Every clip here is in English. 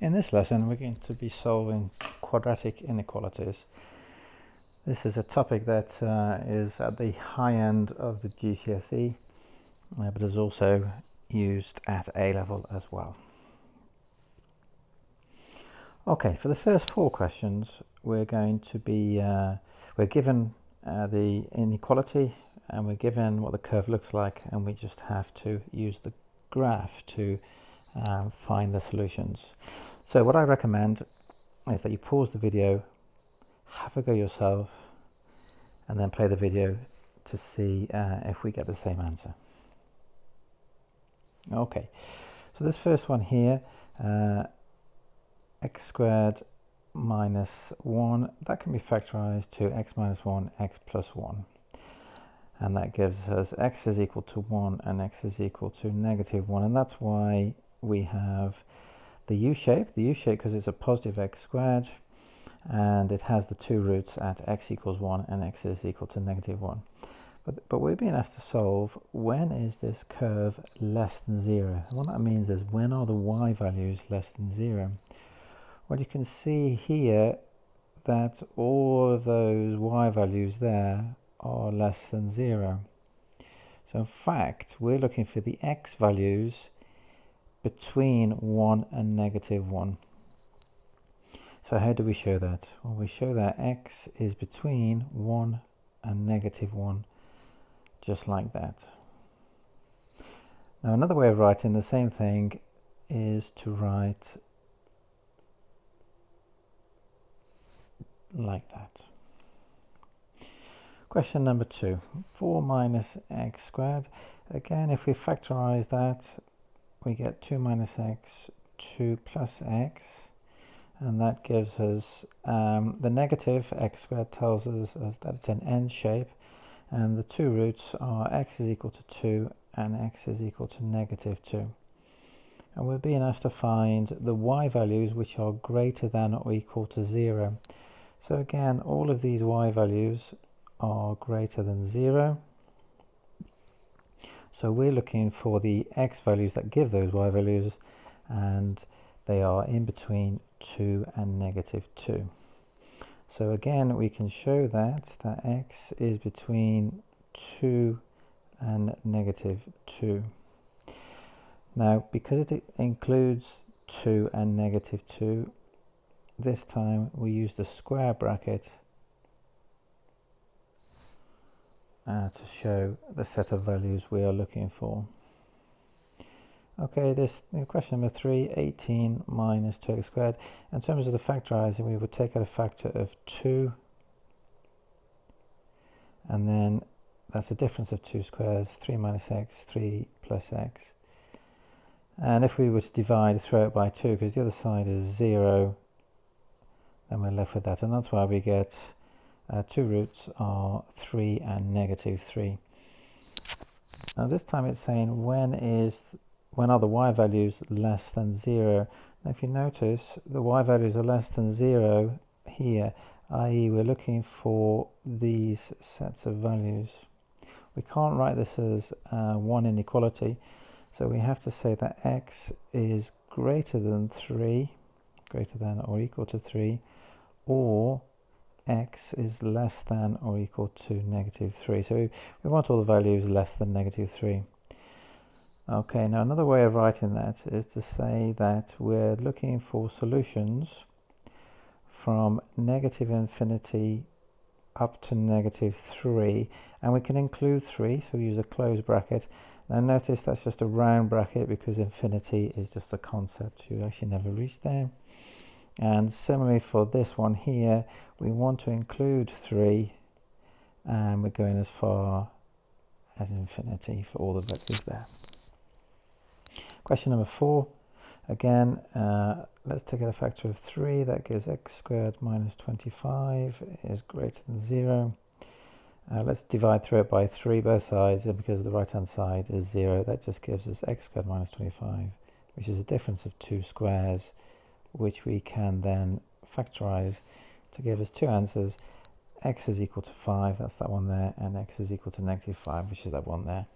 In this lesson, we're going to be solving quadratic inequalities. This is a topic that is at the high end of the GCSE, but is also used at A level as well. Okay, for the first four questions, we're going to be, we're given the inequality and we're given what the curve looks like, and we just have to use the graph to find the solutions. So what I recommend is that you pause the video, have a go yourself, and then play the video to see if we get the same answer. Okay, so this first one here, x squared minus 1, that can be factorized to x minus 1, x plus 1. And that gives us x is equal to 1 and x is equal to negative 1. And that's why we have the u-shape because it's a positive x squared, and it has the two roots at x equals 1 and x is equal to negative 1. But we're being asked to solve when is this curve less than 0. And what that means is when are the y values less than 0. Well, you can see here that all of those y values there are less than 0. So in fact, we're looking for the x values between 1 and negative 1. So how do we show that? Well, we show that x is between 1 and negative 1, just like that. Now another way of writing the same thing is to write like that. Question number 2, 4 minus x squared. Again, if we factorize that, we get 2 minus x, 2 plus x, and that gives us the negative x squared tells us that it's an n shape, and the two roots are x is equal to 2 and x is equal to negative 2. And we're being asked to find the y values which are greater than or equal to 0. So again, all of these y values are greater than 0. So we're looking for the x values that give those y values, and they are in between 2 and negative 2. So again, we can show that x is between 2 and negative 2. Now, because it includes 2 and negative 2, this time we use the square bracket to show the set of values we are looking for. Okay, this question number 3, 18 minus 2x squared. In terms of the factorizing, we would take out a factor of 2, and then that's a difference of 2 squares, 3 minus x, 3 plus x. And if we were to divide, throw it by 2, because the other side is 0, then we're left with that. And that's why we get two roots are 3 and negative 3. Now this time it's saying when are the y values less than 0. Now if you notice, the y values are less than 0 here, i.e. we're looking for these sets of values. We can't write this as one inequality, so we have to say that x is greater than 3, greater than or equal to 3, or x is less than or equal to negative 3. So we want all the values less than negative 3. Okay, now another way of writing that is to say that we're looking for solutions from negative infinity up to negative 3, and we can include 3, so we use a closed bracket. Now notice that's just a round bracket because infinity is just a concept. You actually never reach there. And similarly for this one here, we want to include 3, and we're going as far as infinity for all the values there. Question number 4, again, let's take out a factor of 3. That gives x squared minus 25 is greater than 0. Let's divide through it by 3 both sides, and because the right hand side is 0, that just gives us x squared minus 25, which is a difference of 2 squares, which we can then factorize to give us two answers. X is equal to 5, that's that one there, and x is equal to negative 5, which is that one there.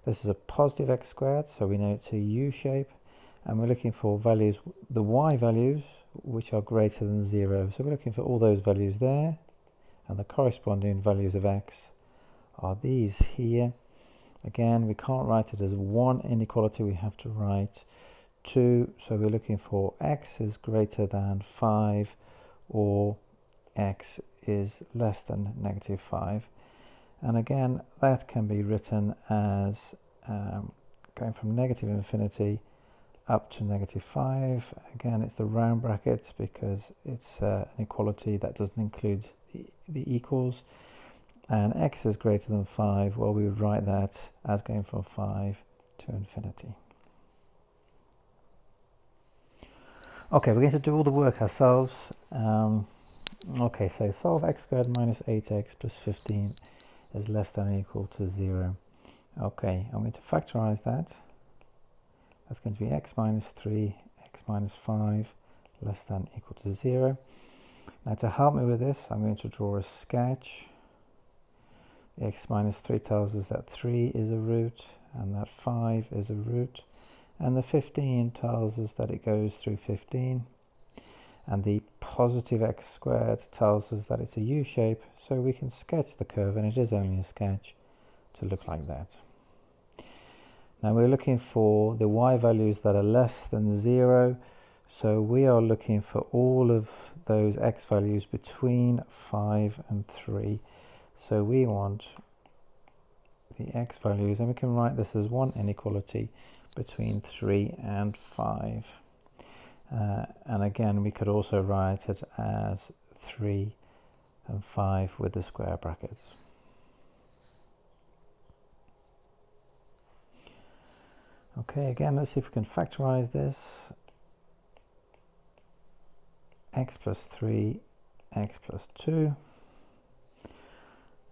This is a positive x squared, so we know it's a u shape, and we're looking for values, the y values, which are greater than 0. So we're looking for all those values there, and the corresponding values of x are these here. Again, we can't write it as one inequality, we have to write 2. So we're looking for x is greater than 5 or x is less than negative 5. And again, that can be written as going from negative infinity up to negative 5. Again, it's the round brackets because it's an equality that doesn't include the equals. And x is greater than 5, well, we would write that as going from 5 to infinity. Okay, we're going to do all the work ourselves. Okay, so solve x squared minus 8x plus 15 is less than or equal to 0. Okay, I'm going to factorize that. That's going to be x minus 3, x minus 5, less than or equal to 0. Now to help me with this, I'm going to draw a sketch. The x minus 3 tells us that 3 is a root and that 5 is a root. And the 15 tells us that it goes through 15. And the positive x squared tells us that it's a U-shape, so we can sketch the curve, and it is only a sketch, to look like that. Now we're looking for the y values that are less than 0, so we are looking for all of those x values between 5 and 3. So we want the x values, and we can write this as one inequality between 3 and 5. And again, we could also write it as 3 and 5 with the square brackets. Okay, again, let's see if we can factorize this. X plus 3, x plus 2.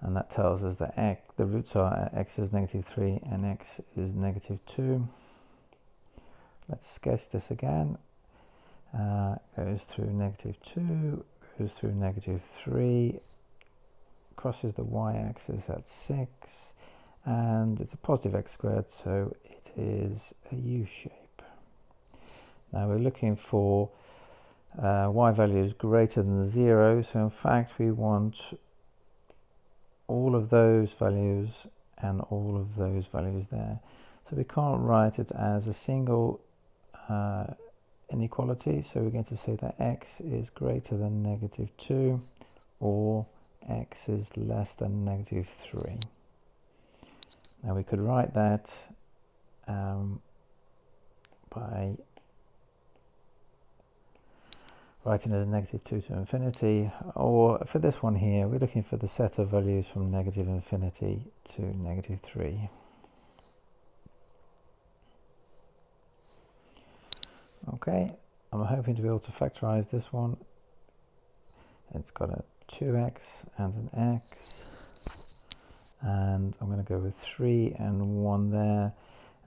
And that tells us that the roots are x is negative 3 and x is negative 2. Let's sketch this again. Goes through negative 2, goes through negative 3, crosses the y-axis at 6, and it's a positive x squared, so it is a U-shape. Now we're looking for y values greater than 0, so in fact we want all of those values and all of those values there. So we can't write it as a single inequality, so we're going to say that x is greater than negative 2 or x is less than negative 3. Now we could write that by writing as negative 2 to infinity, or for this one here, we're looking for the set of values from negative infinity to negative 3. Okay, I'm hoping to be able to factorize this one. It's got a 2x and an x, and I'm going to go with 3 and 1 there,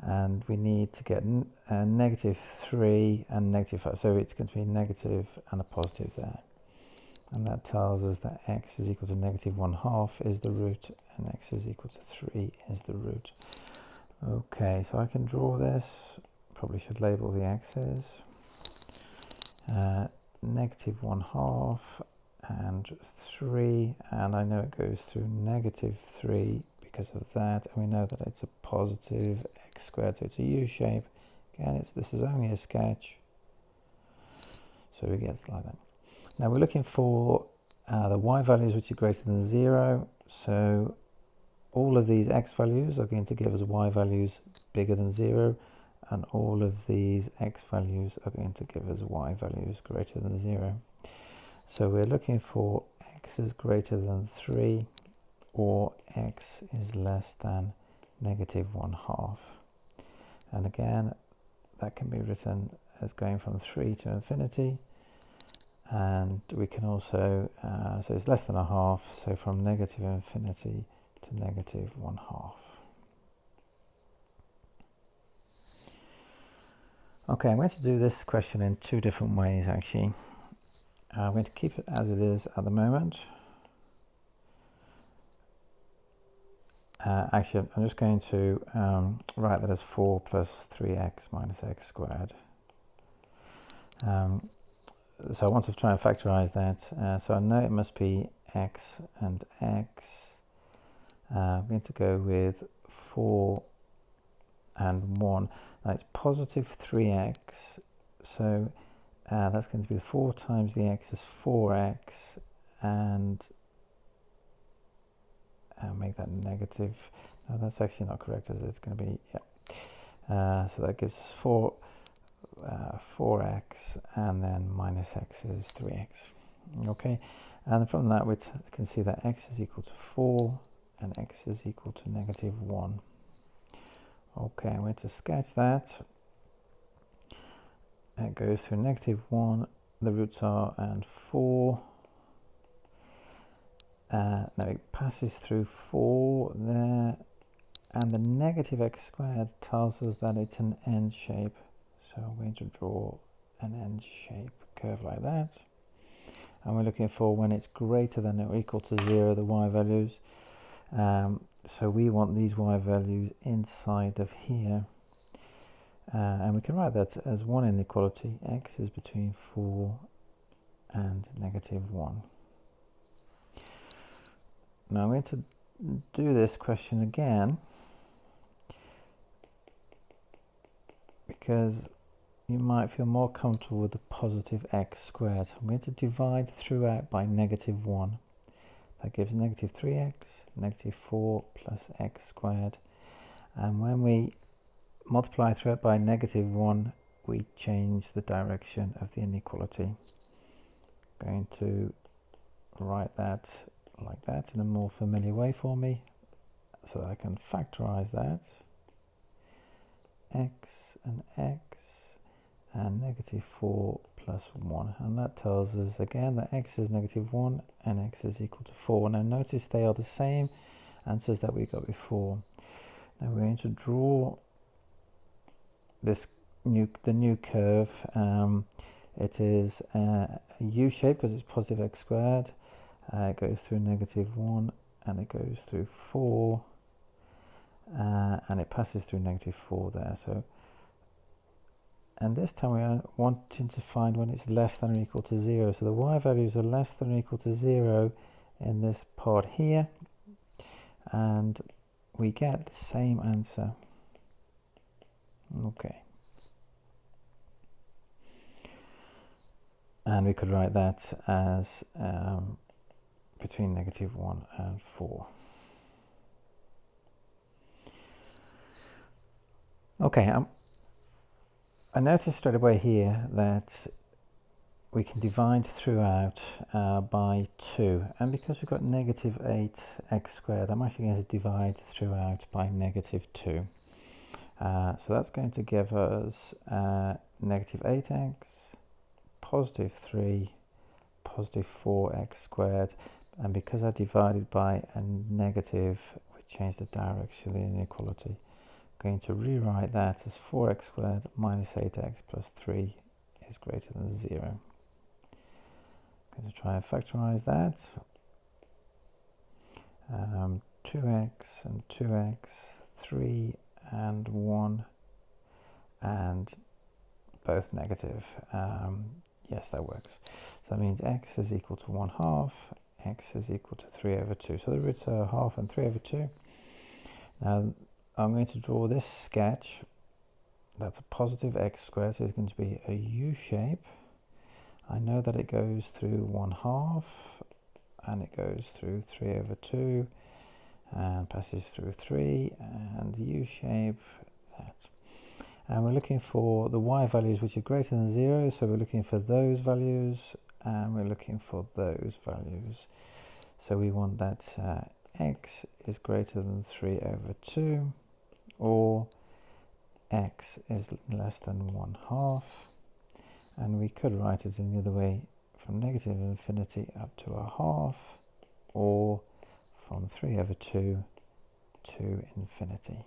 and we need to get negative 3 and negative 5, so it's going to be negative and a positive there, and that tells us that x is equal to negative 1/2 is the root and x is equal to 3 is the root. Okay, so I can draw this. Probably should label the x's. Negative 1/2 and 3, and I know it goes through negative 3 because of that, and we know that it's a positive x squared, so it's a U-shape. Again, this is only a sketch, so we get like that. Now we're looking for the y values which are greater than 0, so all of these x values are going to give us y values bigger than 0, and all of these x values are going to give us y values greater than 0. So we're looking for x is greater than 3 or x is less than negative 1/2. And again, that can be written as going from 3 to infinity, and we can also, so it's less than a half, so from negative infinity to negative 1/2. Okay, I'm going to do this question in two different ways actually. I'm going to keep it as it is at the moment. Actually, I'm just going to write that as 4 plus 3x minus x squared, So I want to try and factorize that. So I know it must be x and x. I'm going to go with 4 and 1. Now it's positive 3x, so that's going to be 4 times the x is 4x, and I'll make that negative. No, that's actually not correct, is it? It's going to be, yeah. So that gives us 4x, and then minus x is 3x. Okay, and from that we can see that x is equal to 4 and x is equal to negative 1. Okay, I'm going to sketch that. It goes through negative 1, the roots are, and 4. Now it passes through 4 there, and the negative x squared tells us that it's an end shape. So I'm going to draw an end shape curve like that. And we're looking for when it's greater than or equal to 0, the y values. So we want these y values inside of here. And we can write that as one inequality. X is between 4 and negative 1. Now I'm going to do this question again, because you might feel more comfortable with the positive x squared. I'm going to divide throughout by negative 1. That gives negative 3x, negative 4 plus x squared. And when we multiply throughout by negative 1, we change the direction of the inequality. I'm going to write that like that in a more familiar way for me, so that I can factorize that. X and x, and negative 4 plus 1, and that tells us again that x is negative 1 and x is equal to 4. Now notice they are the same answers that we got before. Now we're going to draw this the new curve. It is a U shape because it's positive x squared. It goes through negative 1 and it goes through 4, and it passes through negative 4 there. So, and this time we are wanting to find when it's less than or equal to 0. So the y values are less than or equal to 0 in this part here, and we get the same answer. Okay. And we could write that as between negative 1 and 4. Okay, I noticed straight away here that we can divide throughout by 2, and because we've got negative 8x squared, I'm actually going to divide throughout by negative 2. So that's going to give us negative 8x, positive 3, positive 4x squared, and because I divided by a negative, we change the direction of the inequality. I'm going to rewrite that as 4x squared minus 8x plus 3 is greater than 0. I'm going to try and factorize that. 2x and 2x, 3 and 1, and both negative. Yes, that works. So that means x is equal to 1/2, x is equal to 3/2. So the roots are 1/2 and 3/2. Now I'm going to draw this sketch. That's a positive x squared, so it's going to be a U shape. I know that it goes through 1/2 and it goes through 3/2 and passes through 3 and U shape, that. And we're looking for the y values which are greater than 0, so we're looking for those values and we're looking for those values. So we want that x is greater than 3/2 or x is less than 1/2, and we could write it in the other way, from negative infinity up to 1/2 or from 3/2 to infinity.